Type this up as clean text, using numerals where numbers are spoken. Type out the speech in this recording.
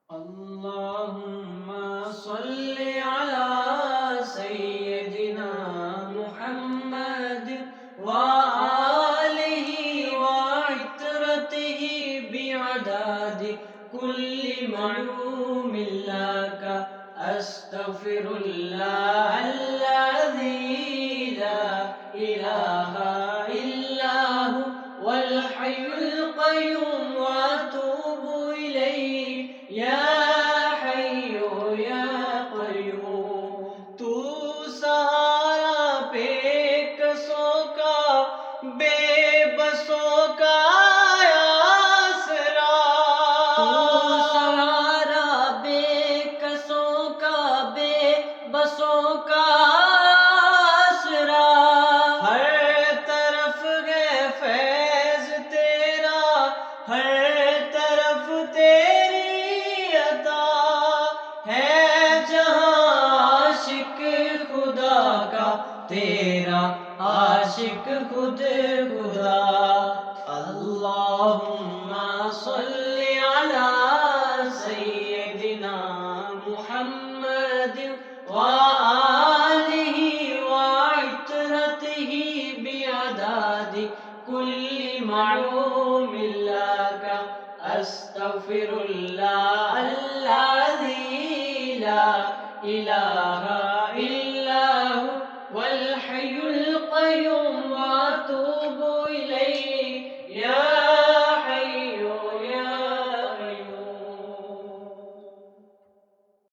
اللهم صل على سيدنا محمد وآله وعترته بعدد كل معلوم لك أستغفر الله الذي لا إله إلا هو والحي القيوم وأتوب إليه يا حي يا قيوم تو سہارا بے کسوں کا بے بسوں کا آسرا تو سہارا بے کسوں کا بے بسوں کا آسرا ہر طرف ہے فیض تیرا ہر طرف تیری عطا ہے جہاں عاشق خدا کا تیرا عاشق خود خدا اللہم صل علی سیدنا محمد وآلہ وعترتہ بعدد كل معلوم لك أستغفر الله الذي لا إله إلا هو والحي القيوم وأتوب